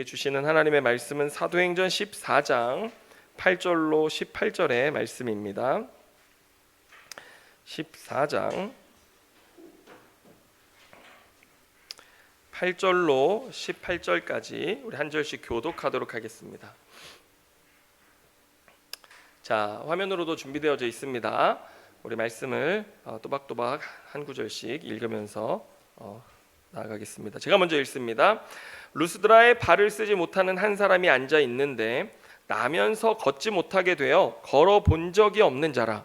주시는 하나님의 말씀은 사도행전 14장 8절로 18절의 말씀입니다. 14장 8절로 18절까지 우리 한 절씩 교독하도록 하겠습니다. 자, 화면으로도 준비되어져 있습니다. 우리 말씀을 또박또박 한 구절씩 읽으면서 나아가겠습니다. 제가 먼저 읽습니다. 루스드라에 발을 쓰지 못하는 한 사람이 앉아 있는데 나면서 걷지 못하게 되어 걸어 본 적이 없는 자라.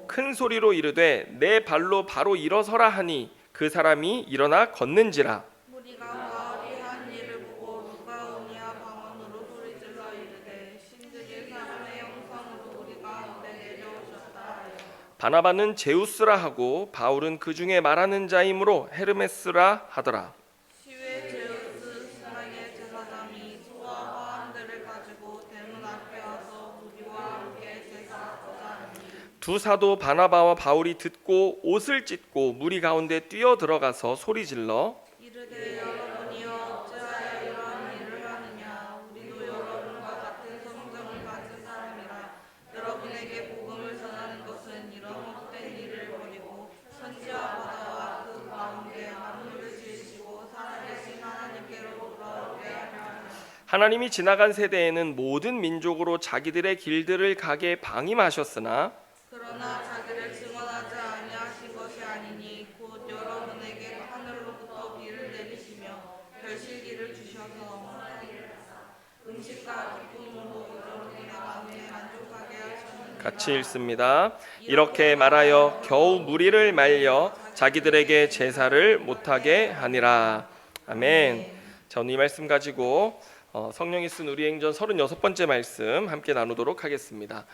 큰 소리로 이르되 내 발로 바로 일어서라 하니 그 사람이 일어나 걷는지라. 무리가 바울이 한 일을 보고 누가오니아 방언으로 소리질러 이르되 신들이 사람의 형상으로 우리 가운데 내려오셨다. 바나바는 제우스라 하고 바울은 그 중에 말하는 자이므로 헤르메스라 하더라. 시외 제우스 신랑의 제사장이 소와 화환들을 가지고 대문 앞에 와서 무리와 함께 제사하고자 하니 두 사도 바나바와 바울이 듣고 옷을 찢고 무리 가운데 뛰어 들어가서 소리질러 이르되 여러분이여 어찌하여 이러한 일을 하느냐. 우리도 여러분과 같은 성정을 가진 사람이라. 여러분에게 복음을 전하는 것은 이런 헛된 일을 버리고 천지와 바다와 그 가운데 만물을 지으시고 살아계신 하나님께로 돌아오게 하려 하느냐. 하나님이 지나간 세대에는 모든 민족으로 자기들의 길들을 가게 방임하셨으나 그러나 자기를 증언하지 아니하신 것이 아니니 곧 여러분에게 하늘로부터 비를 내리시며 결실기를 주셔서 음식과 기쁨으로 여러분의 마음에 만족하게 하셨느니라. 같이 읽습니다. 이렇게 말하여 겨우 무리를 말려 자기들에게 제사를 못하게 하니라. 아멘. 자, 오늘 이 말씀 가지고 성령이 쓴 우리 행전 36번째 말씀 함께 나누도록 하겠습니다.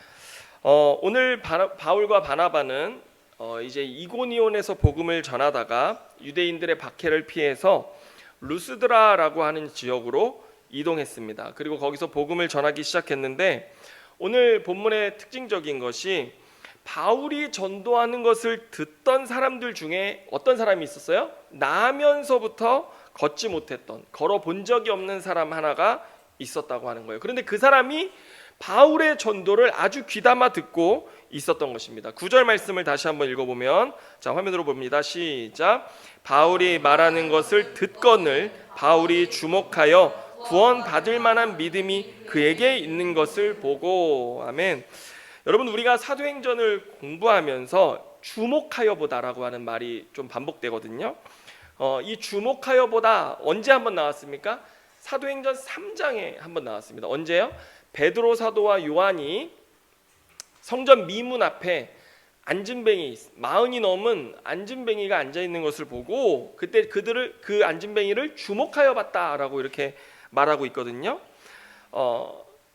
오늘 바울과 바나바는 이제 이고니온에서 복음을 전하다가 유대인들의 박해를 피해서 루스드라라고 하는 지역으로 이동했습니다. 그리고 거기서 복음을 전하기 시작했는데 오늘 본문의 특징적인 것이 바울이 전도하는 것을 듣던 사람들 중에 어떤 사람이 있었어요? 나면서부터 걷지 못했던, 걸어본 적이 없는 사람 하나가 있었다고 하는 거예요. 그런데 그 사람이 바울의 전도를 아주 귀담아 듣고 있었던 것입니다. 9절 말씀을 다시 한번 읽어보면, 자, 화면으로 봅니다. 시작. 바울이 말하는 것을 듣거늘 바울이 주목하여 구원 받을 만한 믿음이 그에게 있는 것을 보고. 아멘. 여러분, 우리가 사도행전을 공부하면서 주목하여 보다라고 하는 말이 좀 반복되거든요. 이 주목하여 보다 언제 한번 나왔습니까? 사도행전 3장에 한번 나왔습니다. 언제요? 베드로 사도와 요한이 성전 미문 앞에 안진뱅이 40이 넘은 안진뱅이가 앉아 있는 것을 보고 그때 그 안진뱅이를 주목하여 봤다라고 이렇게 말하고 있거든요.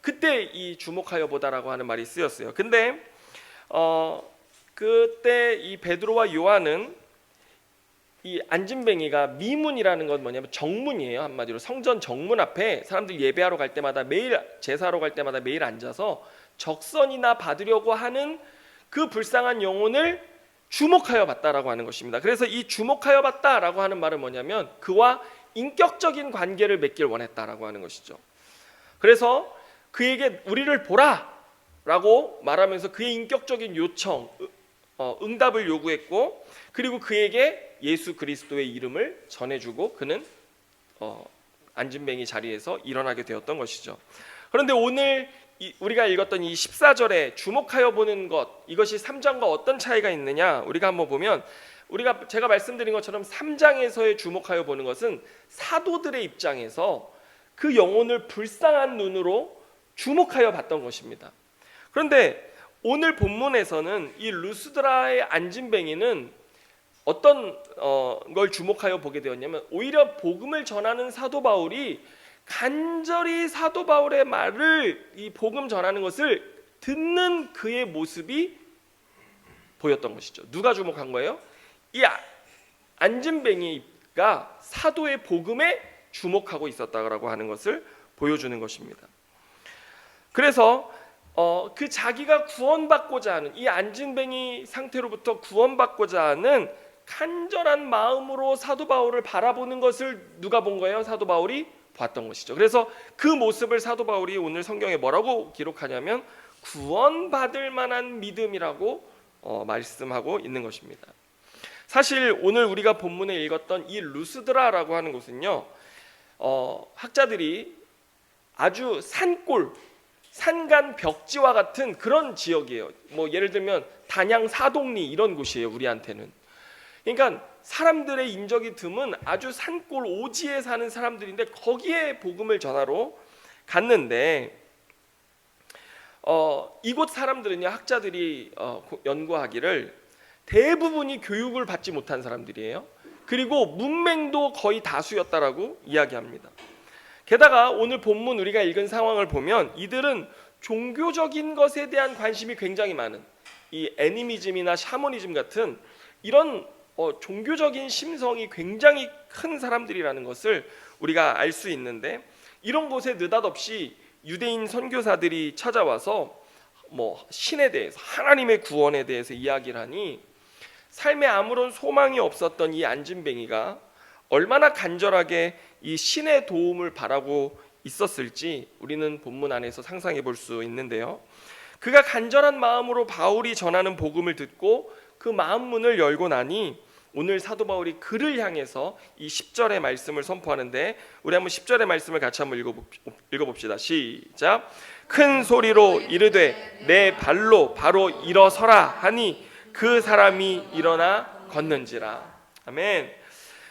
그때 이 주목하여 보다라고 하는 말이 쓰였어요. 근데 그때 이 베드로와 요한은 이 안진뱅이가 미문이라는 건 뭐냐면 정문이에요. 한마디로 성전 정문 앞에 사람들 예배하러 갈 때마다 매일 제사하러 갈 때마다 매일 앉아서 적선이나 받으려고 하는 그 불쌍한 영혼을 주목하여 봤다라고 하는 것입니다. 그래서 이 주목하여 봤다라고 하는 말은 뭐냐면 그와 인격적인 관계를 맺길 원했다라고 하는 것이죠. 그래서 그에게 우리를 보라라고 말하면서 그의 인격적인 요청, 응답을 요구했고 그리고 그에게 예수 그리스도의 이름을 전해주고 그는 안진뱅이 자리에서 일어나게 되었던 것이죠. 그런데 오늘 우리가 읽었던 이 14절에 주목하여 보는 것, 이것이 3장과 어떤 차이가 있느냐 우리가 한번 보면 제가 말씀드린 것처럼 3장에서의 주목하여 보는 것은 사도들의 입장에서 그 영혼을 불쌍한 눈으로 주목하여 봤던 것입니다. 그런데 오늘 본문에서는 이 루스드라의 안진뱅이는 어떤 걸 주목하여 보게 되었냐면 오히려 복음을 전하는 사도 바울이 간절히 사도 바울의 말을 이 복음 전하는 것을 듣는 그의 모습이 보였던 것이죠. 누가 주목한 거예요? 이 안진뱅이가 사도의 복음에 주목하고 있었다라고 하는 것을 보여주는 것입니다. 그래서 그 자기가 구원받고자 하는 이 안진뱅이 상태로부터 구원받고자 하는 간절한 마음으로 사도 바울을 바라보는 것을 누가 본 거예요? 사도 바울이 봤던 것이죠. 그래서 그 모습을 사도 바울이 오늘 성경에 뭐라고 기록하냐면 구원받을 만한 믿음이라고 말씀하고 있는 것입니다. 사실 오늘 우리가 본문에 읽었던 이 루스드라라고 하는 곳은요, 학자들이 아주 산골, 산간 벽지와 같은 그런 지역이에요. 뭐 예를 들면 단양 사동리 이런 곳이에요, 우리한테는. 그러니까 사람들의 인적이 드문 아주 산골 오지에 사는 사람들인데 거기에 복음을 전하러 갔는데 이곳 사람들은요, 학자들이 연구하기를 대부분이 교육을 받지 못한 사람들이에요. 그리고 문맹도 거의 다수였다라고 이야기합니다. 게다가 오늘 본문 우리가 읽은 상황을 보면 이들은 종교적인 것에 대한 관심이 굉장히 많은 이 애니미즘이나 샤머니즘 같은 이런 종교적인 심성이 굉장히 큰 사람들이라는 것을 우리가 알 수 있는데, 이런 곳에 느닷없이 유대인 선교사들이 찾아와서 뭐 신에 대해서, 하나님의 구원에 대해서 이야기를 하니 삶에 아무런 소망이 없었던 이 안진뱅이가 얼마나 간절하게 이 신의 도움을 바라고 있었을지 우리는 본문 안에서 상상해 볼 수 있는데요. 그가 간절한 마음으로 바울이 전하는 복음을 듣고 그 마음 문을 열고 나니 오늘 사도 바울이 그를 향해서 이 10절의 말씀을 선포하는데, 우리 한번 10절의 말씀을 같이 한번 읽어봅시다. 시작. 큰 소리로 이르되 내 발로 바로 일어서라 하니 그 사람이 일어나 걷는지라. 아멘.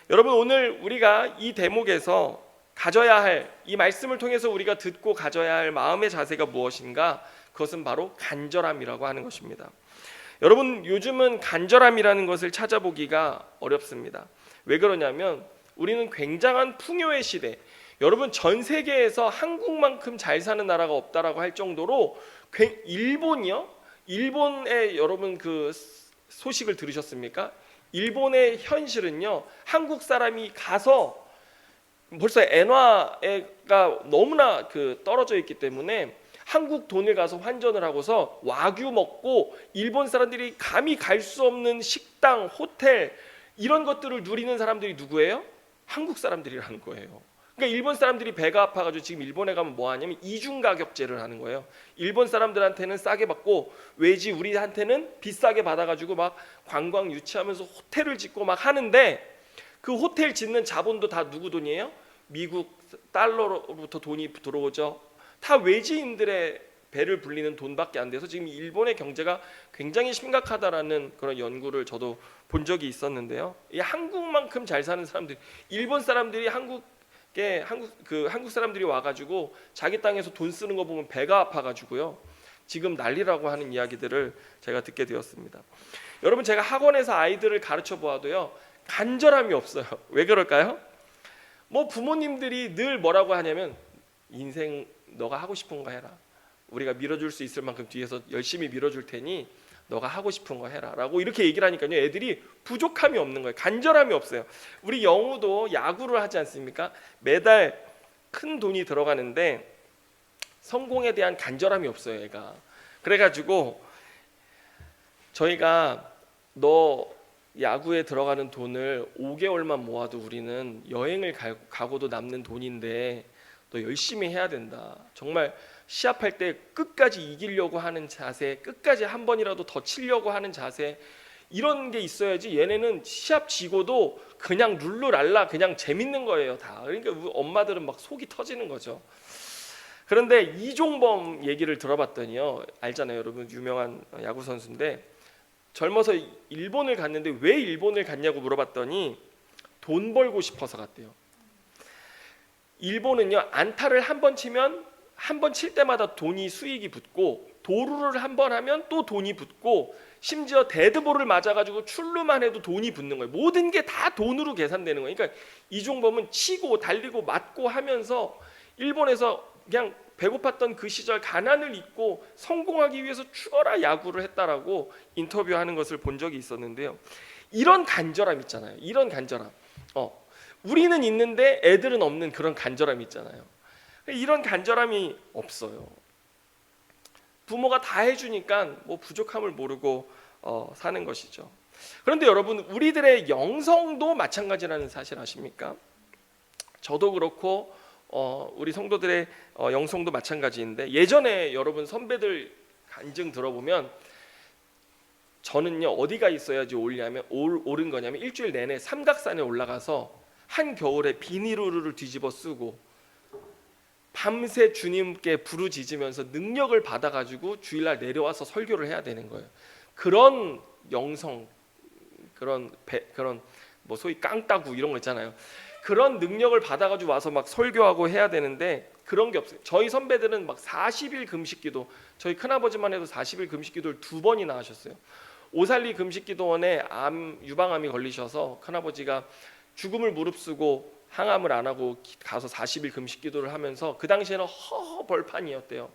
여러분, 오늘 우리가 이 대목에서 가져야 할, 이 말씀을 통해서 우리가 듣고 가져야 할 마음의 자세가 무엇인가? 그것은 바로 간절함이라고 하는 것입니다. 여러분, 요즘은 간절함이라는 것을 찾아보기가 어렵습니다. 왜 그러냐면 우리는 굉장한 풍요의 시대, 여러분 전 세계에서 한국만큼 잘 사는 나라가 없다라고 할 정도로 일본이요? 일본의 여러분 그 소식을 들으셨습니까? 일본의 현실은요, 한국 사람이 가서 벌써 엔화가 너무나 떨어져 있기 때문에 한국 돈을 가서 환전을 하고서 와규 먹고 일본 사람들이 감히 갈 수 없는 식당, 호텔 이런 것들을 누리는 사람들이 누구예요? 한국 사람들이라는 거예요. 그러니까 일본 사람들이 배가 아파가지고 지금 일본에 가면 뭐 하냐면 이중 가격제를 하는 거예요. 일본 사람들한테는 싸게 받고 외지 우리한테는 비싸게 받아가지고 막 관광 유치하면서 호텔을 짓고 막 하는데, 그 호텔 짓는 자본도 다 누구 돈이에요? 미국 달러로부터 돈이 들어오죠. 다 외지인들의 배를 불리는 돈밖에 안 돼서 지금 일본의 경제가 굉장히 심각하다라는 그런 연구를 저도 본 적이 있었는데요. 이 한국만큼 잘 사는 사람들, 일본 사람들이 한국 사람들이 와가지고 자기 땅에서 돈 쓰는 거 보면 배가 아파가지고요, 지금 난리라고 하는 이야기들을 제가 듣게 되었습니다. 여러분, 제가 학원에서 아이들을 가르쳐 보아도요, 간절함이 없어요. 왜 그럴까요? 뭐 부모님들이 늘 뭐라고 하냐면 인생 너가 하고 싶은 거 해라. 우리가 밀어줄 수 있을 만큼 뒤에서 열심히 밀어줄 테니 너가 하고 싶은 거 해라 라고 이렇게 얘기를 하니까요, 애들이 부족함이 없는 거예요. 간절함이 없어요. 우리 영우도 야구를 하지 않습니까? 매달 큰 돈이 들어가는데 성공에 대한 간절함이 없어요, 애가. 그래가지고 저희가 너 야구에 들어가는 돈을 5개월만 모아도 우리는 여행을 가고도 남는 돈인데 너 열심히 해야 된다. 정말 시합할 때 끝까지 이기려고 하는 자세, 끝까지 한 번이라도 더 치려고 하는 자세, 이런 게 있어야지 얘네는 시합 지고도 그냥 룰루랄라 그냥 재밌는 거예요 다. 그러니까 엄마들은 막 속이 터지는 거죠. 그런데 이종범 얘기를 들어봤더니요, 알잖아요 여러분, 유명한 야구 선수인데 젊어서 일본을 갔는데 왜 일본을 갔냐고 물어봤더니 돈 벌고 싶어서 갔대요. 일본은요, 안타를 한 번 치면 한 번 칠 때마다 돈이 수익이 붙고, 도루를 한 번 하면 또 돈이 붙고, 심지어 데드볼을 맞아가지고 출루만 해도 돈이 붙는 거예요. 모든 게 다 돈으로 계산되는 거예요. 그러니까 이종범은 치고 달리고 맞고 하면서 일본에서 그냥 배고팠던 그 시절 가난을 잊고 성공하기 위해서 죽어라 야구를 했다라고 인터뷰하는 것을 본 적이 있었는데요. 이런 간절함 있잖아요. 이런 간절함. 우리는 있는데 애들은 없는 그런 간절함이 있잖아요. 이런 간절함이 없어요. 부모가 다 해주니까 뭐 부족함을 모르고 사는 것이죠. 그런데 여러분, 우리들의 영성도 마찬가지라는 사실 아십니까? 저도 그렇고 우리 성도들의 영성도 마찬가지인데, 예전에 여러분 선배들 간증 들어보면 저는요 어디가 있어야지 오른 거냐면 일주일 내내 삼각산에 올라가서 한 겨울에 비닐우르를 뒤집어 쓰고 밤새 주님께 부르짖으면서 능력을 받아가지고 주일날 내려와서 설교를 해야 되는 거예요. 그런 영성, 그런 뭐 소위 깡따구 이런 거 있잖아요. 그런 능력을 받아가지고 와서 막 설교하고 해야 되는데 그런 게 없어요. 저희 선배들은 막 40일 금식기도, 저희 큰아버지만 해도 40일 금식기도를 2번이나 하셨어요. 오살리 금식기도원에 유방암이 걸리셔서 큰아버지가 죽음을 무릅쓰고 항암을 안 하고 가서 40일 금식기도를 하면서 그 당시에는 허허벌판이었대요.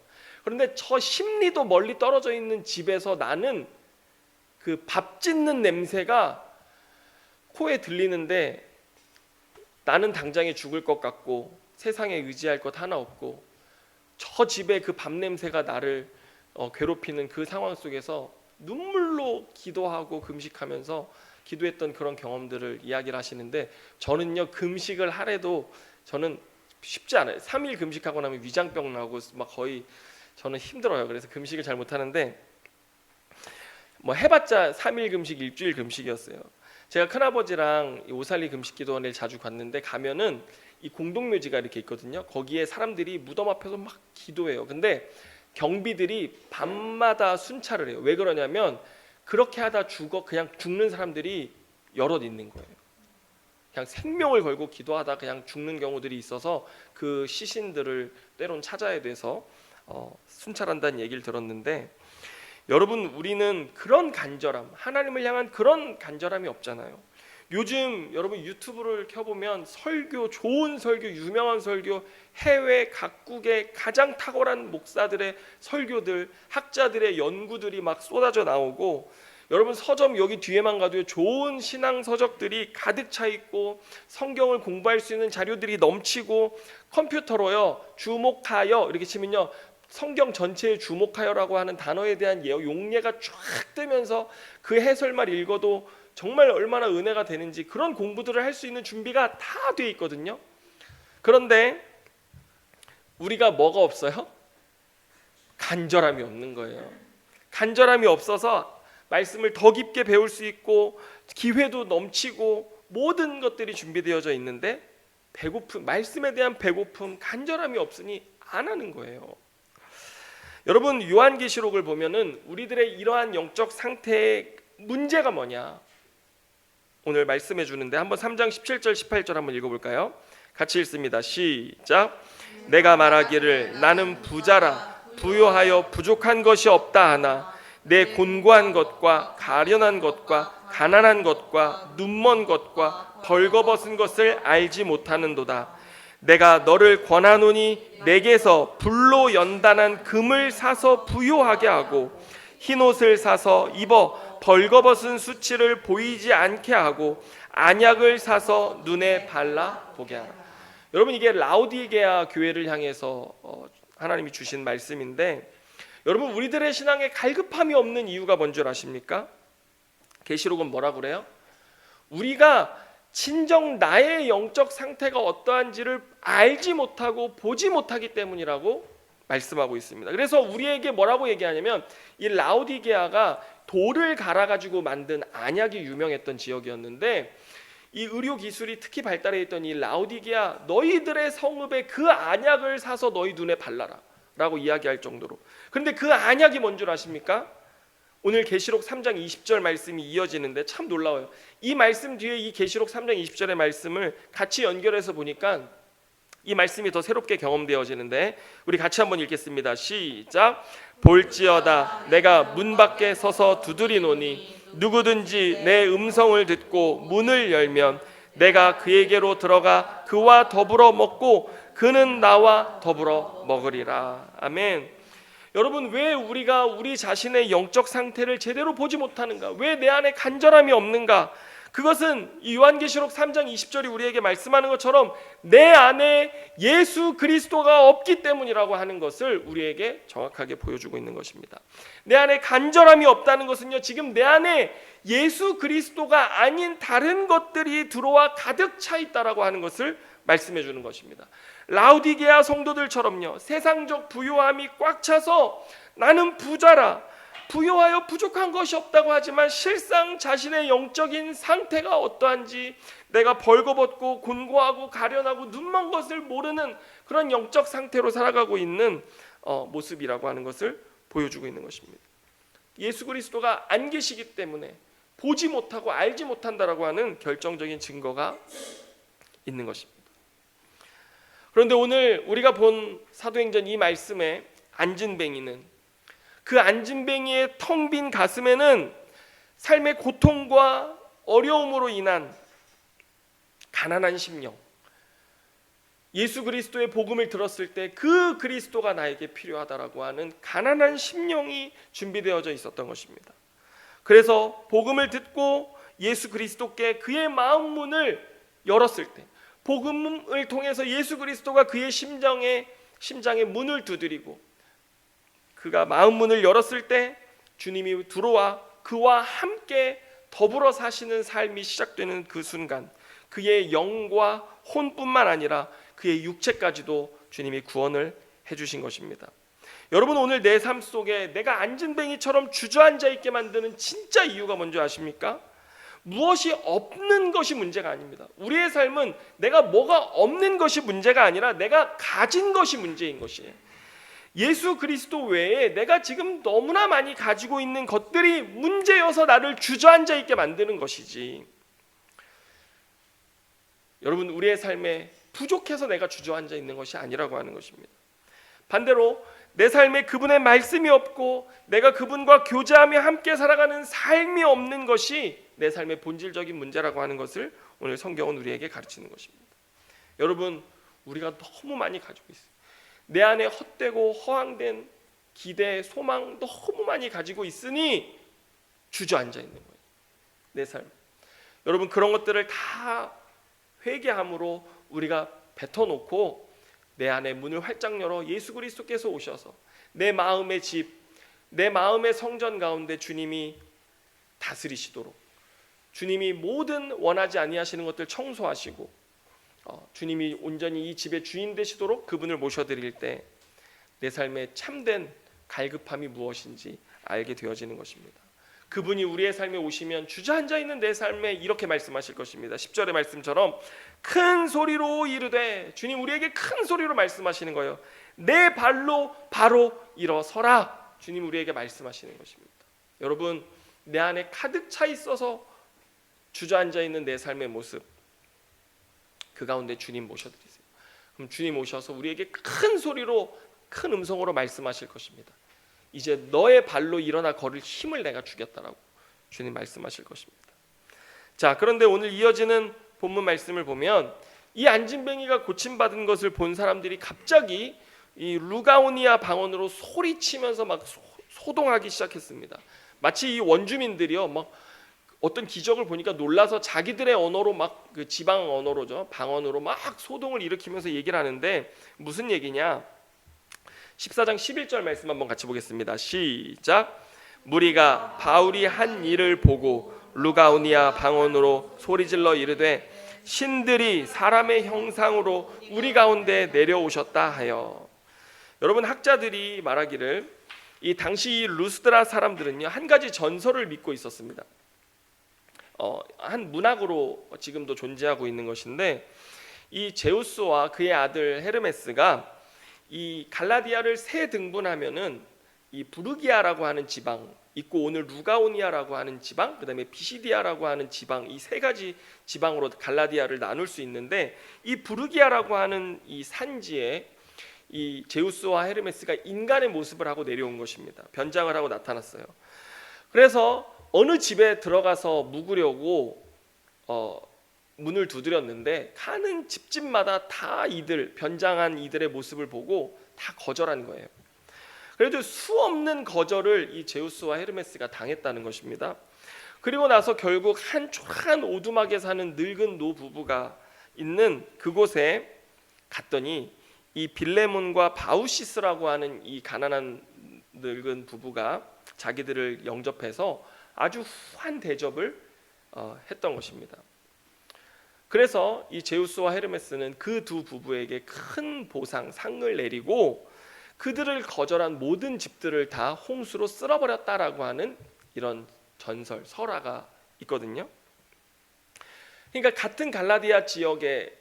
그런데 저 십리도 멀리 떨어져 있는 집에서 나는 그 밥 짓는 냄새가 코에 들리는데 나는 당장에 죽을 것 같고 세상에 의지할 것 하나 없고 저 집에 그 밥 냄새가 나를 괴롭히는 그 상황 속에서 눈물로 기도하고 금식하면서 기도했던 그런 경험들을 이야기를 하시는데, 저는요 금식을 하래도 저는 쉽지 않아요. 3일 금식하고 나면 위장병 나고 막 거의 저는 힘들어요. 그래서 금식을 잘 못하는데 뭐 해봤자 3일 금식, 일주일 금식이었어요. 제가 큰아버지랑 오살리 금식기도원에 자주 갔는데 가면은 이 공동묘지가 이렇게 있거든요. 거기에 사람들이 무덤 앞에서 막 기도해요. 근데 경비들이 밤마다 순찰을 해요. 왜 그러냐면 그렇게 하다 그냥 죽는 사람들이 여럿 있는 거예요. 그냥 생명을 걸고 기도하다 그냥 죽는 경우들이 있어서 그 시신들을 때론 찾아야 돼서 순찰한다는 얘기를 들었는데, 여러분 우리는 그런 간절함, 하나님을 향한 그런 간절함이 없잖아요. 요즘 여러분 유튜브를 켜보면 설교, 좋은 설교, 유명한 설교, 해외 각국의 가장 탁월한 목사들의 설교들, 학자들의 연구들이 막 쏟아져 나오고, 여러분 서점 여기 뒤에만 가도 좋은 신앙 서적들이 가득 차 있고 성경을 공부할 수 있는 자료들이 넘치고, 컴퓨터로요 주목하여 이렇게 치면요 성경 전체에 주목하여라고 하는 단어에 대한 용례가 쫙 뜨면서 그 해설만 읽어도 정말 얼마나 은혜가 되는지 그런 공부들을 할 수 있는 준비가 다 돼 있거든요. 그런데 우리가 뭐가 없어요? 간절함이 없는 거예요. 간절함이 없어서 말씀을 더 깊게 배울 수 있고 기회도 넘치고 모든 것들이 준비되어져 있는데 배고픔, 말씀에 대한 배고픔, 간절함이 없으니 안 하는 거예요. 여러분 요한계시록을 보면은 우리들의 이러한 영적 상태의 문제가 뭐냐 오늘 말씀해 주는데, 한번 3장 17절 18절 한번 읽어볼까요? 같이 읽습니다. 시작. 내가 말하기를 나는 부자라 부요하여 부족한 것이 없다 하나 내 곤고한 것과 가련한 것과 가난한 것과 눈먼 것과 벌거벗은 것을 알지 못하는도다. 내가 너를 권하노니 내게서 불로 연단한 금을 사서 부요하게 하고 흰옷을 사서 입어 벌거벗은 수치를 보이지 않게 하고 안약을 사서 눈에 발라 보게 하라. 여러분 이게 라오디게아 교회를 향해서 하나님이 주신 말씀인데, 여러분 우리들의 신앙에 갈급함이 없는 이유가 뭔 줄 아십니까? 계시록은 뭐라고 그래요? 우리가 진정 나의 영적 상태가 어떠한지를 알지 못하고 보지 못하기 때문이라고 말씀하고 있습니다. 그래서 우리에게 뭐라고 얘기하냐면, 이 라오디게아가 돌을 갈아가지고 만든 안약이 유명했던 지역이었는데, 이 의료 기술이 특히 발달해 있던 이 라오디게아, 너희들의 성읍에 그 안약을 사서 너희 눈에 발라라 라고 이야기할 정도로. 그런데 그 안약이 뭔 줄 아십니까? 오늘 계시록 3장 20절 말씀이 이어지는데 참 놀라워요. 이 말씀 뒤에 이 계시록 3장 20절의 말씀을 같이 연결해서 보니까 이 말씀이 더 새롭게 경험되어지는데, 우리 같이 한번 읽겠습니다. 시작. 볼지어다 내가 문 밖에 서서 두드리노니 누구든지 내 음성을 듣고 문을 열면 내가 그에게로 들어가 그와 더불어 먹고 그는 나와 더불어 먹으리라. 아멘. 여러분 왜 우리가 우리 자신의 영적 상태를 제대로 보지 못하는가? 왜 내 안에 간절함이 없는가? 그것은 이 요한계시록 3장 20절이 우리에게 말씀하는 것처럼 내 안에 예수 그리스도가 없기 때문이라고 하는 것을 우리에게 정확하게 보여주고 있는 것입니다. 내 안에 간절함이 없다는 것은요, 지금 내 안에 예수 그리스도가 아닌 다른 것들이 들어와 가득 차 있다라고 하는 것을 말씀해 주는 것입니다. 라우디게아 성도들처럼요, 세상적 부요함이 꽉 차서 나는 부자라, 부요하여 부족한 것이 없다고 하지만 실상 자신의 영적인 상태가 어떠한지, 내가 벌거벗고 곤고하고 가련하고 눈먼 것을 모르는 그런 영적 상태로 살아가고 있는 모습이라고 하는 것을 보여주고 있는 것입니다. 예수 그리스도가 안 계시기 때문에 보지 못하고 알지 못한다라고 하는 결정적인 증거가 있는 것입니다. 그런데 오늘 우리가 본 사도행전 이 말씀에 안진뱅이는, 그 안진뱅이의 텅 빈 가슴에는 삶의 고통과 어려움으로 인한 가난한 심령, 예수 그리스도의 복음을 들었을 때 그 그리스도가 나에게 필요하다라고 하는 가난한 심령이 준비되어져 있었던 것입니다. 그래서 복음을 듣고 예수 그리스도께 그의 마음 문을 열었을 때, 복음을 통해서 예수 그리스도가 그의 심장에 문을 두드리고 그가 마음 문을 열었을 때 주님이 들어와 그와 함께 더불어 사시는 삶이 시작되는 그 순간, 그의 영과 혼뿐만 아니라 그의 육체까지도 주님이 구원을 해주신 것입니다. 여러분, 오늘 내 삶 속에 내가 안진뱅이처럼 주저앉아 있게 만드는 진짜 이유가 뭔지 아십니까? 무엇이 없는 것이 문제가 아닙니다. 우리의 삶은 내가 뭐가 없는 것이 문제가 아니라 내가 가진 것이 문제인 것이에요. 예수 그리스도 외에 내가 지금 너무나 많이 가지고 있는 것들이 문제여서 나를 주저앉아 있게 만드는 것이지, 여러분, 우리의 삶에 부족해서 내가 주저앉아 있는 것이 아니라고 하는 것입니다. 반대로 내 삶에 그분의 말씀이 없고 내가 그분과 교제하며 함께 살아가는 삶이 없는 것이 내 삶의 본질적인 문제라고 하는 것을 오늘 성경은 우리에게 가르치는 것입니다. 여러분, 우리가 너무 많이 가지고 있어요. 내 안에 헛되고 허황된 기대, 소망 너무 많이 가지고 있으니 주저앉아 있는 거예요, 내 삶. 여러분, 그런 것들을 다 회개함으로 우리가 뱉어놓고 내 안에 문을 활짝 열어 예수 그리스도께서 오셔서 내 마음의 집, 내 마음의 성전 가운데 주님이 다스리시도록, 주님이 모든 원하지 아니하시는 것들 청소하시고 주님이 온전히 이 집의 주인 되시도록 그분을 모셔드릴 때 내 삶에 참된 갈급함이 무엇인지 알게 되어지는 것입니다. 그분이 우리의 삶에 오시면 주저앉아 있는 내 삶에 이렇게 말씀하실 것입니다. 10절의 말씀처럼 큰 소리로 이르되, 주님 우리에게 큰 소리로 말씀하시는 거예요. 내 발로 바로 일어서라, 주님 우리에게 말씀하시는 것입니다. 여러분, 내 안에 가득 차 있어서 주저앉아 있는 내 삶의 모습, 그 가운데 주님 모셔드리세요. 그럼 주님 오셔서 우리에게 큰 소리로, 큰 음성으로 말씀하실 것입니다. 이제 너의 발로 일어나 걸을 힘을 내가 주겠다라고 주님 말씀하실 것입니다. 자, 그런데 오늘 이어지는 본문 말씀을 보면 이 안진뱅이가 고침받은 것을 본 사람들이 갑자기 이 루가오니아 방언으로 소리치면서 막 소동하기 시작했습니다. 마치 이 원주민들이요, 막 어떤 기적을 보니까 놀라서 자기들의 언어로 막 그 지방 언어로죠, 방언으로 막 소동을 일으키면서 얘기를 하는데 무슨 얘기냐? 14장 11절 말씀 한번 같이 보겠습니다. 시작. 무리가 바울이 한 일을 보고 루가오니아 방언으로 소리질러 이르되 신들이 사람의 형상으로 우리 가운데 내려오셨다 하여. 여러분, 학자들이 말하기를 이 당시 루스드라 사람들은요, 한 가지 전설을 믿고 있었습니다. 한 문학으로 지금도 존재하고 있는 것인데, 이 제우스와 그의 아들 헤르메스가 이 갈라디아를 세 등분하면은 이 부르기아라고 하는 지방 있고 오늘 루가오니아라고 하는 지방, 그다음에 비시디아라고 하는 지방, 이 세 가지 지방으로 갈라디아를 나눌 수 있는데, 이 부르기아라고 하는 이 산지에 이 제우스와 헤르메스가 인간의 모습을 하고 내려온 것입니다. 변장을 하고 나타났어요. 그래서 어느 집에 들어가서 묵으려고 문을 두드렸는데 가는 집집마다 다 이들, 변장한 이들의 모습을 보고 다 거절한 거예요. 그래도 수없는 거절을 이 제우스와 헤르메스가 당했다는 것입니다. 그리고 나서 결국 한 초라한 오두막에 사는 늙은 노부부가 있는 그곳에 갔더니 이 빌레몬과 바우시스라고 하는 이 가난한 늙은 부부가 자기들을 영접해서 아주 후한 대접을 했던 것입니다. 그래서 이 제우스와 헤르메스는 그 두 부부에게 큰 보상, 상을 내리고 그들을 거절한 모든 집들을 다 홍수로 쓸어버렸다라고 하는 이런 전설, 설화가 있거든요. 그러니까 같은 갈라디아 지역에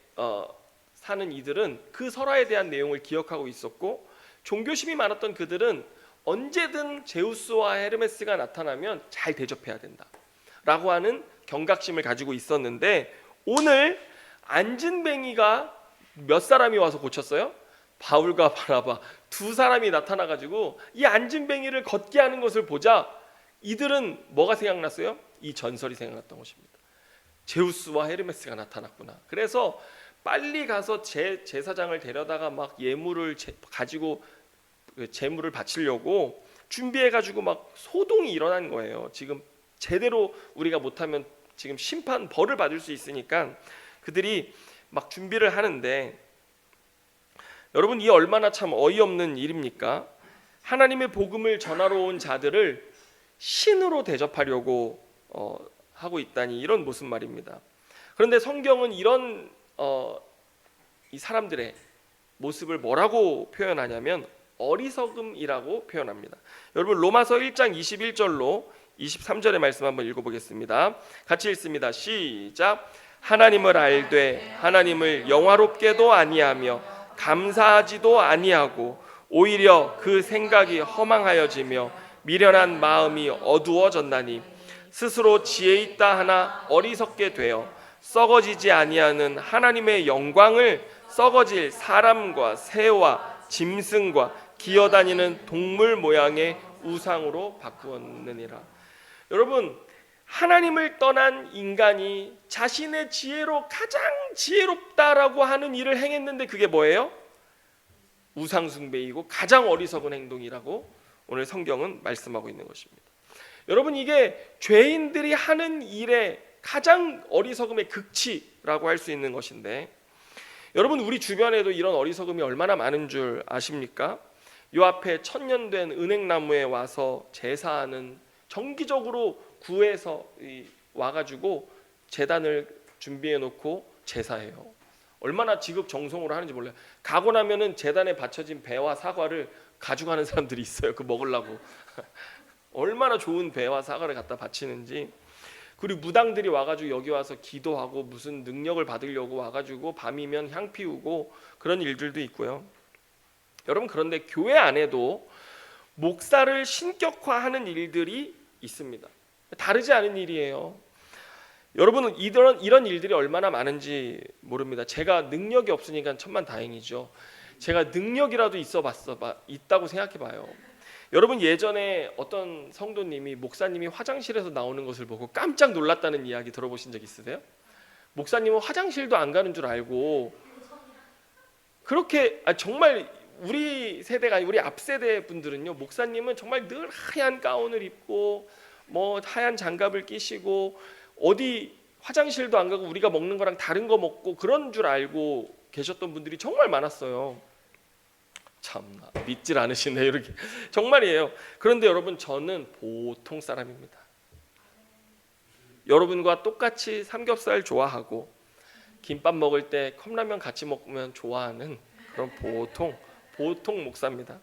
사는 이들은 그 설화에 대한 내용을 기억하고 있었고, 종교심이 많았던 그들은 언제든 제우스와 헤르메스가 나타나면 잘 대접해야 된다라고 하는 경각심을 가지고 있었는데, 오늘 안진뱅이가 몇 사람이 와서 고쳤어요? 바울과 바나바 두 사람이 나타나가지고 이 안진뱅이를 걷게 하는 것을 보자 이들은 뭐가 생각났어요? 이 전설이 생각났던 것입니다. 제우스와 헤르메스가 나타났구나. 그래서 빨리 가서 제사장을 데려다가 막 예물을 가지고 제물을 바치려고 준비해가지고 막 소동이 일어난 거예요. 지금 제대로 우리가 못하면 지금 심판 벌을 받을 수 있으니까 그들이 막 준비를 하는데, 여러분 이 얼마나 참 어이없는 일입니까? 하나님의 복음을 전하러 온 자들을 신으로 대접하려고 하고 있다니, 이런 무슨 말입니다. 그런데 성경은 이런 이 사람들의 모습을 뭐라고 표현하냐면 어리석음이라고 표현합니다. 여러분 로마서 1장 21절로 23절의 말씀 한번 읽어보겠습니다. 같이 읽습니다. 시작. 하나님을 알되 하나님을 영화롭게도 아니하며 감사하지도 아니하고 오히려 그 생각이 허망하여지며 미련한 마음이 어두워졌나니 스스로 지혜 있다 하나 어리석게 되어 썩어지지 아니하는 하나님의 영광을 썩어질 사람과 새와 짐승과 기어다니는 동물 모양의 우상으로 바꾸었느니라. 여러분, 하나님을 떠난 인간이 자신의 지혜로 가장 지혜롭다라고 하는 일을 행했는데 그게 뭐예요? 우상숭배이고 가장 어리석은 행동이라고 오늘 성경은 말씀하고 있는 것입니다. 여러분, 이게 죄인들이 하는 일의 가장 어리석음의 극치라고 할 수 있는 것인데, 여러분 우리 주변에도 이런 어리석음이 얼마나 많은 줄 아십니까? 요 앞에 천년된 은행나무에 와서 제사하는, 정기적으로 구해서 와가지고 제단을 준비해 놓고 제사해요. 얼마나 지극정성으로 하는지 몰라요. 가고 나면은 제단에 바쳐진 배와 사과를 가져가는 사람들이 있어요. 그 먹으려고. 얼마나 좋은 배와 사과를 갖다 바치는지. 그리고 무당들이 와가지고 여기 와서 기도하고 무슨 능력을 받으려고 와가지고 밤이면 향 피우고 그런 일들도 있고요. 여러분, 그런데 교회 안에도 목사를 신격화하는 일들이 있습니다. 다르지 않은 일이에요. 여러분은 이런 일들이 얼마나 많은지 모릅니다. 제가 능력이 없으니까 천만다행이죠. 제가 능력이라도 있다고 생각해봐요. 여러분, 예전에 어떤 성도님이 목사님이 화장실에서 나오는 것을 보고 깜짝 놀랐다는 이야기 들어보신 적 있으세요? 목사님은 화장실도 안 가는 줄 알고 그렇게, 정말 우리 세대가 아니고 우리 앞 세대 분들은요, 목사님은 정말 늘 하얀 가운을 입고 뭐 하얀 장갑을 끼시고 어디 화장실도 안 가고 우리가 먹는 거랑 다른 거 먹고 그런 줄 알고 계셨던 분들이 정말 많았어요. 참나 믿질 않으시네, 이렇게. 정말이에요. 그런데 여러분, 저는 보통 사람입니다. 여러분과 똑같이 삼겹살 좋아하고 김밥 먹을 때 컵라면 같이 먹으면 좋아하는 그런 보통 목사입니다.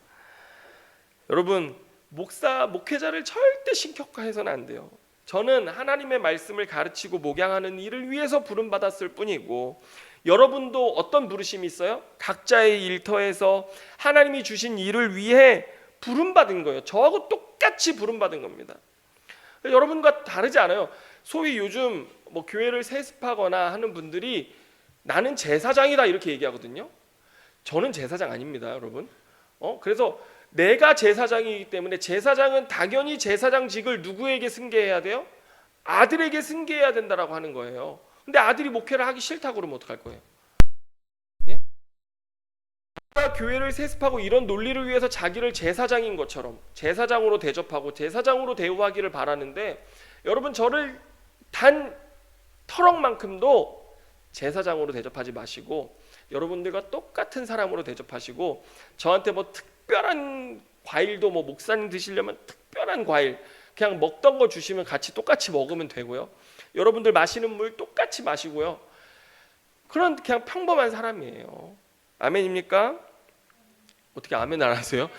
여러분, 목회자를 절대 신격화해서는 안 돼요. 저는 하나님의 말씀을 가르치고 목양하는 일을 위해서 부름받았을 뿐이고, 여러분도 어떤 부르심이 있어요? 각자의 일터에서 하나님이 주신 일을 위해 부름받은 거예요. 저하고 똑같이 부름받은 겁니다. 여러분과 다르지 않아요. 소위 요즘 뭐 교회를 세습하거나 하는 분들이 나는 제사장이다 이렇게 얘기하거든요. 저는 제사장 아닙니다, 여러분. 그래서 내가 제사장이기 때문에 제사장은 당연히 제사장직을 누구에게 승계해야 돼요? 아들에게 승계해야 된다라고 하는 거예요. 근데 아들이 목회를 하기 싫다고 그러면 어떡할 거예요? 예? 교회를 세습하고 이런 논리를 위해서 자기를 제사장인 것처럼 제사장으로 대접하고 제사장으로 대우하기를 바라는데, 여러분 저를 단 터럭만큼도 제사장으로 대접하지 마시고 여러분들과 똑같은 사람으로 대접하시고 저한테 뭐 특별한 과일도 뭐 목사님 드시려면 특별한 과일 그냥 먹던 거 주시면 같이 똑같이 먹으면 되고요. 여러분들 마시는 물 똑같이 마시고요. 그런 그냥 평범한 사람이에요. 아멘입니까? 어떻게 아멘 안 하세요?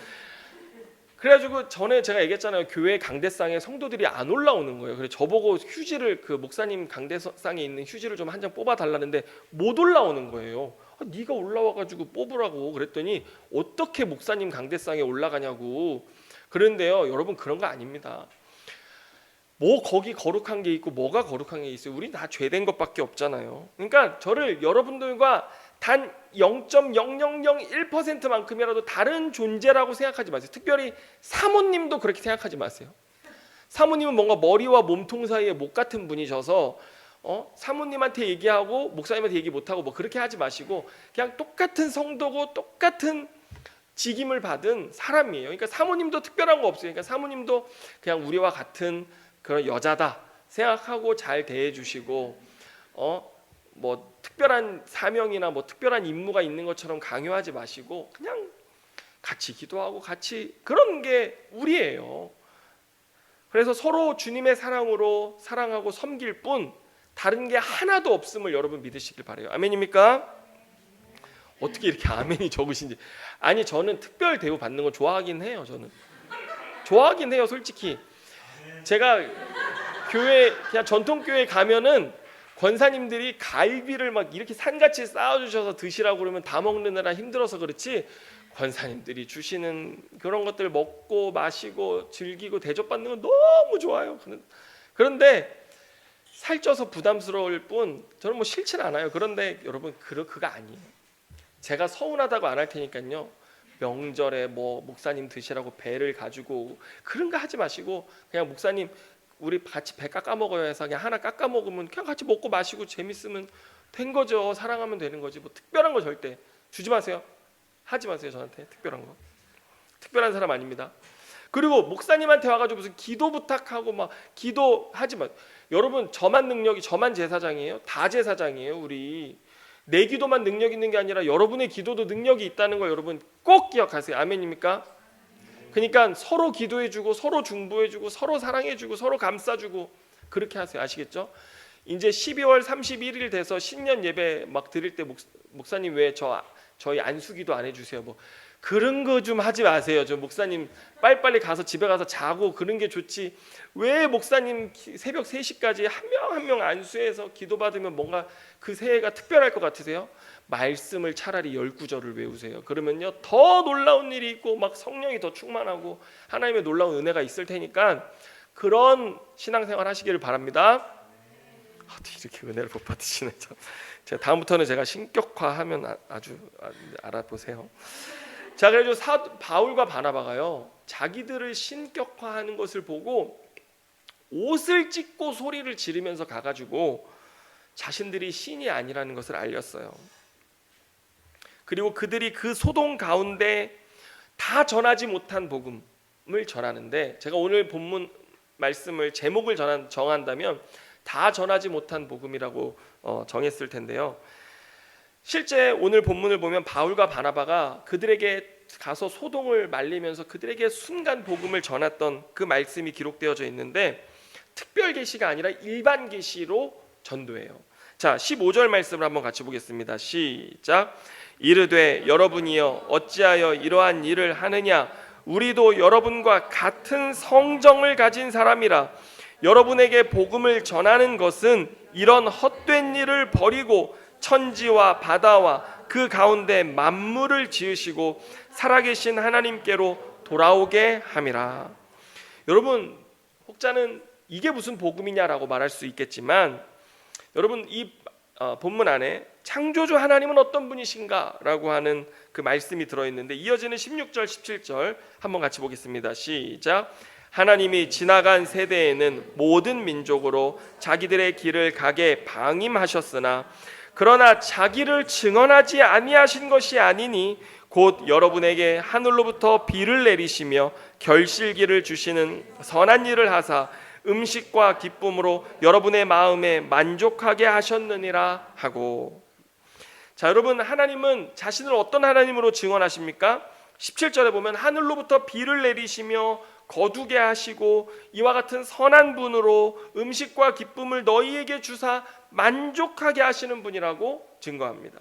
그래가지고 전에 제가 얘기했잖아요. 교회 강대상에 성도들이 안 올라오는 거예요. 그래서 저보고 휴지를 그 목사님 강대상에 있는 휴지를 좀 한 장 뽑아 달라는데 못 올라오는 거예요. 네가 올라와가지고 뽑으라고 그랬더니 어떻게 목사님 강대상에 올라가냐고. 그런데요, 여러분 그런 거 아닙니다. 뭐 거기 거룩한 게 있고 뭐가 거룩한 게 있어요? 우리 다 죄된 것밖에 없잖아요. 그러니까 저를 여러분들과 단 0.0001%만큼이라도 다른 존재라고 생각하지 마세요. 특별히 사모님도 그렇게 생각하지 마세요. 사모님은 뭔가 머리와 몸통 사이에 못 같은 분이셔서 사모님한테 얘기하고 목사님한테 얘기 못하고 뭐 그렇게 하지 마시고 그냥 똑같은 성도고 똑같은 직임을 받은 사람이에요. 그러니까 사모님도 특별한 거 없어요. 그러니까 사모님도 그냥 우리와 같은 그런 여자다 생각하고 잘 대해주시고 뭐 특별한 사명이나 뭐 특별한 임무가 있는 것처럼 강요하지 마시고 그냥 같이 기도하고 같이 그런 게 우리예요. 그래서 서로 주님의 사랑으로 사랑하고 섬길 뿐 다른 게 하나도 없음을 여러분 믿으시길 바라요. 아멘입니까? 어떻게 이렇게 아멘이 적으신지. 아니 저는 특별 대우 받는 거 좋아하긴 해요. 저는 좋아하긴 해요. 솔직히 제가 교회 그냥 전통교회 가면은 권사님들이 갈비를 막 이렇게 산같이 쌓아주셔서 드시라고 그러면 다 먹느라 힘들어서 그렇지 권사님들이 주시는 그런 것들 먹고 마시고 즐기고 대접받는 건 너무 좋아요. 그런데 살쪄서 부담스러울 뿐 저는 뭐 싫진 않아요. 그런데 여러분 그거 아니에요. 제가 서운하다고 안 할 테니까요. 명절에 뭐 목사님 드시라고 배를 가지고 그런 거 하지 마시고 그냥 목사님 우리 같이 배 깎아 먹어야 해서 그냥 하나 깎아 먹으면 그냥 같이 먹고 마시고 재밌으면 된 거죠. 사랑하면 되는 거지. 뭐 특별한 거 절대 주지 마세요. 하지 마세요. 저한테 특별한 거. 특별한 사람 아닙니다. 그리고 목사님한테 와가지고 무슨 기도 부탁하고 막 기도하지 마. 여러분 저만 제사장이에요. 다 제사장이에요. 우리 내 기도만 능력 있는 게 아니라 여러분의 기도도 능력이 있다는 거 여러분 꼭 기억하세요. 아멘입니까? 그러니까 서로 기도해주고 서로 중보해주고 서로 사랑해주고 서로 감싸주고 그렇게 하세요. 아시겠죠? 이제 12월 31일 돼서 신년 예배 막 드릴 때 목사님 왜 저희 안수기도 안 해주세요? 뭐 그런 거 좀 하지 마세요. 저 목사님 빨리빨리 가서 집에 가서 자고 그런 게 좋지. 왜 목사님 새벽 3시까지 한 명 한 명 안수해서 기도받으면 뭔가 그 새해가 특별할 것 같으세요? 말씀을 차라리 10구절을 외우세요. 그러면요 더 놀라운 일이 있고 막 성령이 더 충만하고 하나님의 놀라운 은혜가 있을 테니까 그런 신앙생활 하시기를 바랍니다. 이렇게 은혜를 못 받으시네. 제가 다음부터는 제가 신격화하면 아주 알아보세요. 자, 그래서 바울과 바나바가요 자기들을 신격화하는 것을 보고 옷을 찢고 소리를 지르면서 가가지고 자신들이 신이 아니라는 것을 알렸어요. 그리고 그들이 그 소동 가운데 다 전하지 못한 복음을 전하는데 제가 오늘 본문 말씀을 제목을 정한다면 다 전하지 못한 복음이라고 정했을 텐데요. 실제 오늘 본문을 보면 바울과 바나바가 그들에게 가서 소동을 말리면서 그들에게 순간 복음을 전했던 그 말씀이 기록되어져 있는데 특별 계시가 아니라 일반 계시로 전도해요. 자, 15절 말씀을 한번 같이 보겠습니다. 시작. 이르되 여러분이여 어찌하여 이러한 일을 하느냐 우리도 여러분과 같은 성정을 가진 사람이라 여러분에게 복음을 전하는 것은 이런 헛된 일을 버리고 천지와 바다와 그 가운데 만물을 지으시고 살아계신 하나님께로 돌아오게 함이라. 여러분 혹자는 이게 무슨 복음이냐라고 말할 수 있겠지만 여러분 이 본문 안에 창조주 하나님은 어떤 분이신가라고 하는 그 말씀이 들어있는데 이어지는 16절 17절 한번 같이 보겠습니다. 시작. 하나님이 지나간 세대에는 모든 민족으로 자기들의 길을 가게 방임하셨으나 그러나 자기를 증언하지 아니하신 것이 아니니 곧 여러분에게 하늘로부터 비를 내리시며 결실기를 주시는 선한 일을 하사 음식과 기쁨으로 여러분의 마음에 만족하게 하셨느니라 하고. 자, 여러분, 하나님은 자신을 어떤 하나님으로 증언하십니까? 17절에 보면 하늘로부터 비를 내리시며 거두게 하시고 이와 같은 선한 분으로 음식과 기쁨을 너희에게 주사 만족하게 하시는 분이라고 증거합니다.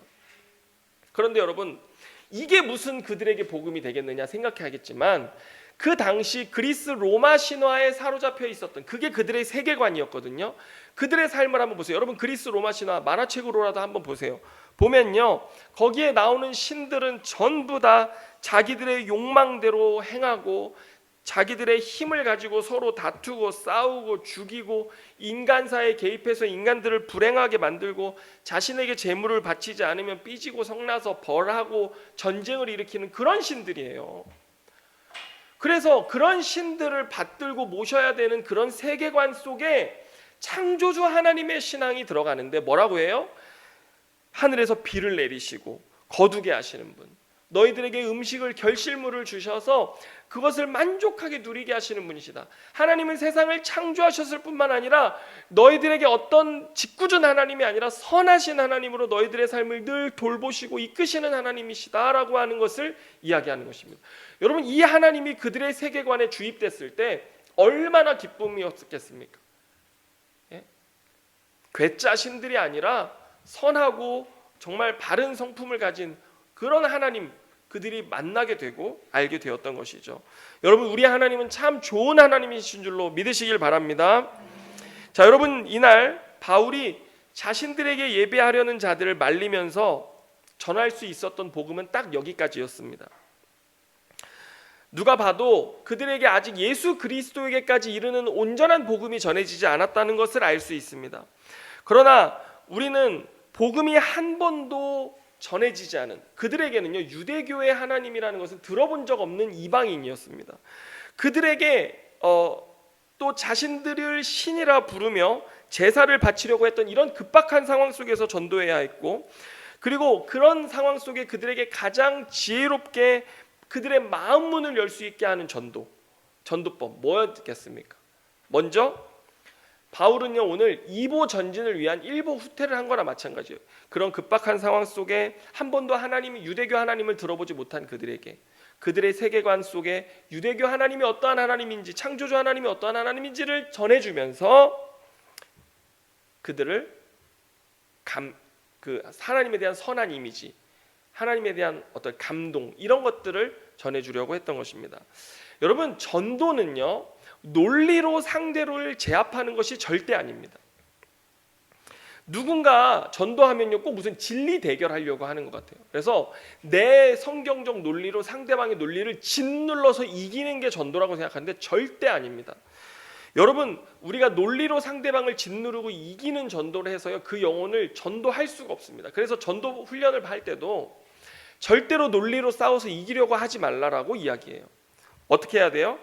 그런데 여러분, 이게 무슨 그들에게 복음이 되겠느냐 생각해야겠지만, 그 당시 그리스 로마 신화에 사로잡혀 있었던 그게 그들의 세계관이었거든요. 그들의 삶을 한번 보세요. 여러분, 그리스 로마 신화 만화책으로라도 한번 보세요. 보면요, 거기에 나오는 신들은 전부 다 자기들의 욕망대로 행하고 자기들의 힘을 가지고 서로 다투고 싸우고 죽이고 인간사에 개입해서 인간들을 불행하게 만들고 자신에게 재물을 바치지 않으면 삐지고 성나서 벌하고 전쟁을 일으키는 그런 신들이에요. 그래서 그런 신들을 받들고 모셔야 되는 그런 세계관 속에 창조주 하나님의 신앙이 들어가는데 뭐라고 해요? 하늘에서 비를 내리시고 거두게 하시는 분, 너희들에게 음식을 결실물을 주셔서 그것을 만족하게 누리게 하시는 분이시다. 하나님은 세상을 창조하셨을 뿐만 아니라 너희들에게 어떤 짓궂은 하나님이 아니라 선하신 하나님으로 너희들의 삶을 늘 돌보시고 이끄시는 하나님이시다라고 하는 것을 이야기하는 것입니다. 여러분, 이 하나님이 그들의 세계관에 주입됐을 때 얼마나 기쁨이었겠습니까? 예? 괴짜 신들이 아니라 선하고 정말 바른 성품을 가진 그런 하나님, 그들이 만나게 되고 알게 되었던 것이죠. 여러분, 우리 하나님은 참 좋은 하나님이신 줄로 믿으시길 바랍니다. 자, 여러분, 이날 바울이 자신들에게 예배하려는 자들을 말리면서 전할 수 있었던 복음은 딱 여기까지였습니다. 누가 봐도 그들에게 아직 예수 그리스도에게까지 이르는 온전한 복음이 전해지지 않았다는 것을 알 수 있습니다. 그러나 우리는 복음이 한 번도 전해지지 않은 그들에게는요, 유대교의 하나님이라는 것은 들어본 적 없는 이방인이었습니다. 그들에게 또 자신들을 신이라 부르며 제사를 바치려고 했던 이런 급박한 상황 속에서 전도해야 했고, 그리고 그런 상황 속에 그들에게 가장 지혜롭게 그들의 마음 문을 열 수 있게 하는 전도법 뭐였겠습니까? 먼저 바울은요, 오늘 이보 전진을 위한 일보 후퇴를 한 거나 마찬가지예요. 그런 급박한 상황 속에 한 번도 하나님이 유대교 하나님을 들어보지 못한 그들에게 그들의 세계관 속에 유대교 하나님이 어떠한 하나님인지, 창조주 하나님이 어떠한 하나님인지를 전해주면서 그들을 하나님에 대한 선한 이미지, 하나님에 대한 어떤 감동, 이런 것들을 전해주려고 했던 것입니다. 여러분, 전도는요, 논리로 상대를 제압하는 것이 절대 아닙니다. 누군가 전도하면요, 꼭 무슨 진리 대결하려고 하는 것 같아요. 그래서 내 성경적 논리로 상대방의 논리를 짓눌러서 이기는 게 전도라고 생각하는데 절대 아닙니다. 여러분, 우리가 논리로 상대방을 짓누르고 이기는 전도를 해서요, 그 영혼을 전도할 수가 없습니다. 그래서 전도 훈련을 할 때도 절대로 논리로 싸워서 이기려고 하지 말라라고 이야기해요. 어떻게 해야 돼요?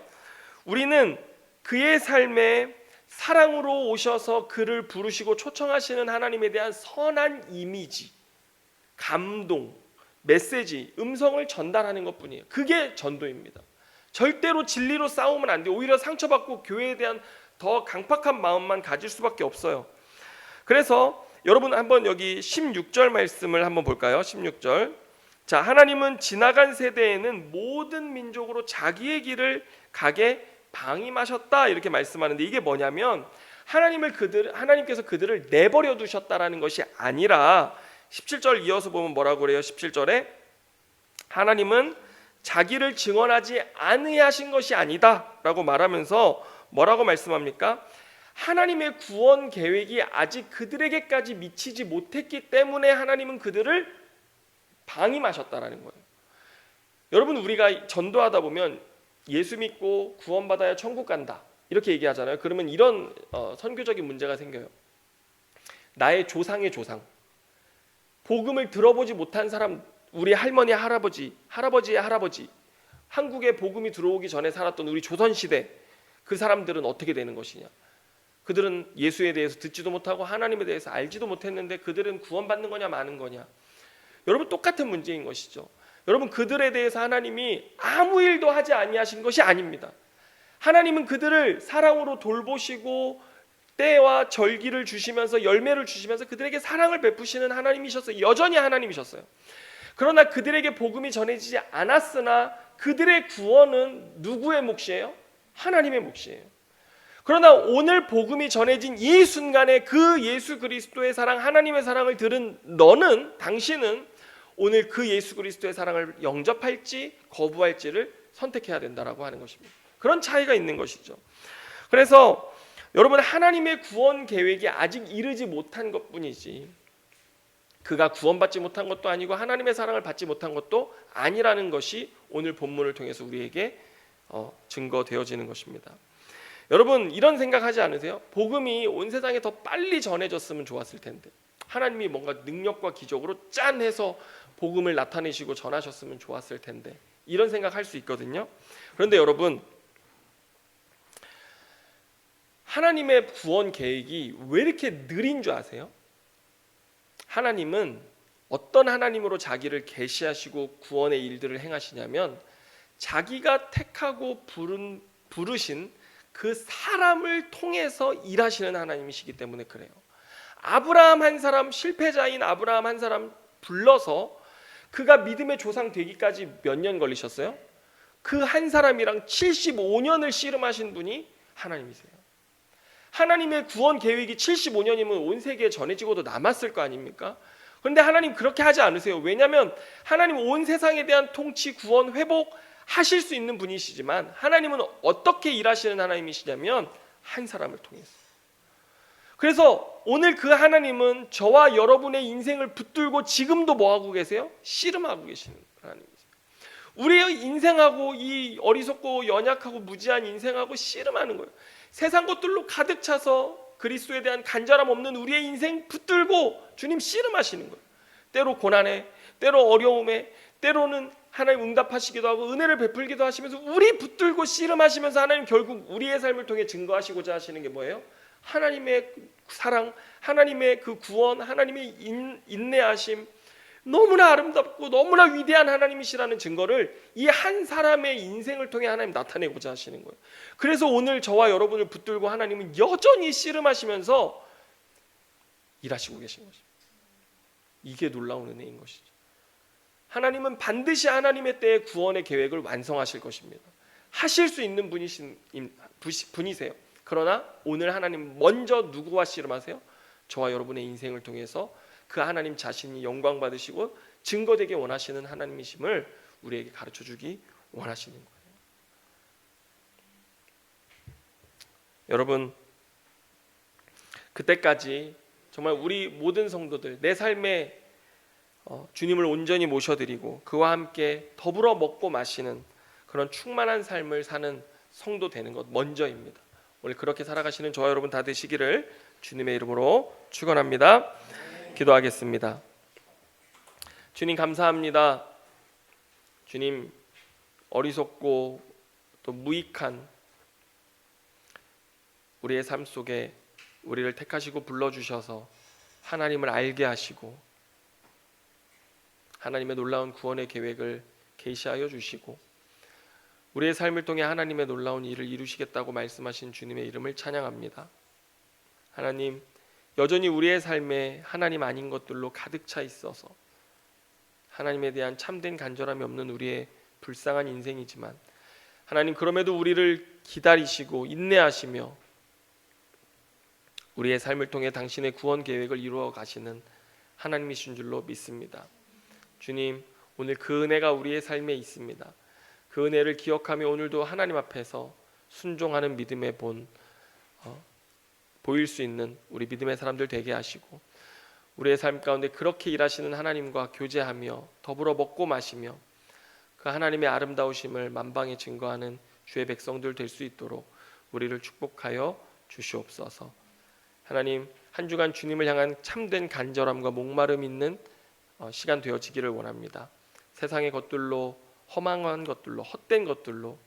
우리는 그의 삶에 사랑으로 오셔서 그를 부르시고 초청하시는 하나님에 대한 선한 이미지, 감동, 메시지, 음성을 전달하는 것뿐이에요. 그게 전도입니다. 절대로 진리로 싸우면 안 돼요. 오히려 상처받고 교회에 대한 더 강팍한 마음만 가질 수밖에 없어요. 그래서 여러분, 한번 여기 16절 말씀을 한번 볼까요? 16절. 자, 하나님은 지나간 세대에는 모든 민족으로 자기의 길을 가게 방임하셨다, 이렇게 말씀하는데, 이게 뭐냐면 하나님께서 그들을 내버려 두셨다라는 것이 아니라 17절 이어서 보면 뭐라고 그래요? 17절에 하나님은 자기를 증언하지 아니하신 것이 아니다라고 말하면서 뭐라고 말씀합니까? 하나님의 구원 계획이 아직 그들에게까지 미치지 못했기 때문에 하나님은 그들을 방임하셨다라는 거예요. 여러분, 우리가 전도하다 보면 예수 믿고 구원받아야 천국 간다 이렇게 얘기하잖아요. 그러면 이런 선교적인 문제가 생겨요. 나의 조상의 조상, 복음을 들어보지 못한 사람, 우리 할머니, 할아버지의 할아버지, 한국에 복음이 들어오기 전에 살았던 우리 조선시대, 그 사람들은 어떻게 되는 것이냐? 그들은 예수에 대해서 듣지도 못하고 하나님에 대해서 알지도 못했는데 그들은 구원받는 거냐 마는 거냐? 여러분, 똑같은 문제인 것이죠. 여러분, 그들에 대해서 하나님이 아무 일도 하지 아니하신 것이 아닙니다. 하나님은 그들을 사랑으로 돌보시고 때와 절기를 주시면서 열매를 주시면서 그들에게 사랑을 베푸시는 하나님이셨어요. 여전히 하나님이셨어요. 그러나 그들에게 복음이 전해지지 않았으나 그들의 구원은 누구의 몫이에요? 하나님의 몫이에요. 그러나 오늘 복음이 전해진 이 순간에 그 예수 그리스도의 사랑, 하나님의 사랑을 들은 너는, 당신은 오늘 그 예수 그리스도의 사랑을 영접할지 거부할지를 선택해야 된다라고 하는 것입니다. 그런 차이가 있는 것이죠. 그래서 여러분, 하나님의 구원 계획이 아직 이르지 못한 것뿐이지 그가 구원받지 못한 것도 아니고 하나님의 사랑을 받지 못한 것도 아니라는 것이 오늘 본문을 통해서 우리에게 증거되어지는 것입니다. 여러분, 이런 생각하지 않으세요? 복음이 온 세상에 더 빨리 전해졌으면 좋았을 텐데, 하나님이 뭔가 능력과 기적으로 짠 해서 복음을 나타내시고 전하셨으면 좋았을 텐데, 이런 생각할 수 있거든요. 그런데 여러분, 하나님의 구원 계획이 왜 이렇게 느린 줄 아세요? 하나님은 어떤 하나님으로 자기를 계시하시고 구원의 일들을 행하시냐면 자기가 택하고 부르신 그 사람을 통해서 일하시는 하나님이시기 때문에 그래요. 아브라함 한 사람, 실패자인 아브라함 한 사람 불러서 그가 믿음의 조상 되기까지 몇 년 걸리셨어요? 그 한 사람이랑 75년을 씨름하신 분이 하나님이세요. 하나님의 구원 계획이 75년이면 온 세계에 전해지고도 남았을 거 아닙니까? 그런데 하나님 그렇게 하지 않으세요. 왜냐하면 하나님 온 세상에 대한 통치, 구원, 회복 하실 수 있는 분이시지만 하나님은 어떻게 일하시는 하나님이시냐면 한 사람을 통해서. 그래서 오늘 그 하나님은 저와 여러분의 인생을 붙들고 지금도 뭐하고 계세요? 씨름하고 계시는 하나님이세요. 우리의 인생하고, 이 어리석고 연약하고 무지한 인생하고 씨름하는 거예요. 세상 것들로 가득 차서 그리스도에 대한 간절함 없는 우리의 인생 붙들고 주님 씨름하시는 거예요. 때로 고난에, 때로 어려움에, 때로는 하나님 응답하시기도 하고 은혜를 베풀기도 하시면서 우리 붙들고 씨름하시면서 하나님 결국 우리의 삶을 통해 증거하시고자 하시는 게 뭐예요? 하나님의 사랑, 하나님의 그 구원, 하나님의 인내하심, 너무나 아름답고 너무나 위대한 하나님이시라는 증거를 이 한 사람의 인생을 통해 하나님 나타내고자 하시는 거예요. 그래서 오늘 저와 여러분을 붙들고 하나님은 여전히 씨름하시면서 일하시고 계신 것입니다. 이게 놀라운 은혜인 것이죠. 하나님은 반드시 하나님의 때에 구원의 계획을 완성하실 것입니다. 하실 수 있는 분이세요. 그러나 오늘 하나님 먼저 누구와 씨름하세요? 저와 여러분의 인생을 통해서 그 하나님 자신이 영광 받으시고 증거되게 원하시는 하나님이심을 우리에게 가르쳐주기 원하시는 거예요. 여러분, 그때까지 정말 우리 모든 성도들 내 삶에 주님을 온전히 모셔드리고 그와 함께 더불어 먹고 마시는 그런 충만한 삶을 사는 성도 되는 것 먼저입니다. 오늘 그렇게 살아가시는 저와 여러분 다 되시기를 주님의 이름으로 축원합니다. 기도하겠습니다. 주님 감사합니다. 주님, 어리석고 또 무익한 우리의 삶 속에 우리를 택하시고 불러주셔서 하나님을 알게 하시고 하나님의 놀라운 구원의 계획을 계시하여 주시고 우리의 삶을 통해 하나님의 놀라운 일을 이루시겠다고 말씀하신 주님의 이름을 찬양합니다. 하나님, 여전히 우리의 삶에 하나님 아닌 것들로 가득 차 있어서 하나님에 대한 참된 간절함이 없는 우리의 불쌍한 인생이지만 하나님 그럼에도 우리를 기다리시고 인내하시며 우리의 삶을 통해 당신의 구원 계획을 이루어 가시는 하나님이신 줄로 믿습니다. 주님, 오늘 그 은혜가 우리의 삶에 있습니다. 그 은혜를 기억하며 오늘도 하나님 앞에서 순종하는 믿음의 보일 수 있는 우리 믿음의 사람들 되게 하시고 우리의 삶 가운데 그렇게 일하시는 하나님과 교제하며 더불어 먹고 마시며 그 하나님의 아름다우심을 만방에 증거하는 주의 백성들 될 수 있도록 우리를 축복하여 주시옵소서. 하나님, 한 주간 주님을 향한 참된 간절함과 목마름 있는 시간 되어지기를 원합니다. 세상의 것들로, 허망한 것들로, 헛된 것들로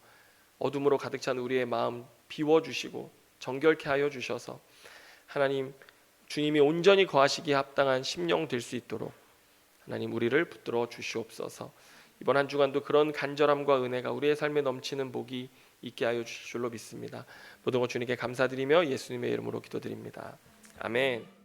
어둠으로 가득 찬 우리의 마음 비워주시고 정결케 하여 주셔서 하나님, 주님이 온전히 거하시기에 합당한 심령 될 수 있도록 하나님 우리를 붙들어 주시옵소서. 이번 한 주간도 그런 간절함과 은혜가 우리의 삶에 넘치는 복이 있게 하여 주실 줄로 믿습니다. 모든 것 주님께 감사드리며 예수님의 이름으로 기도드립니다. 아멘.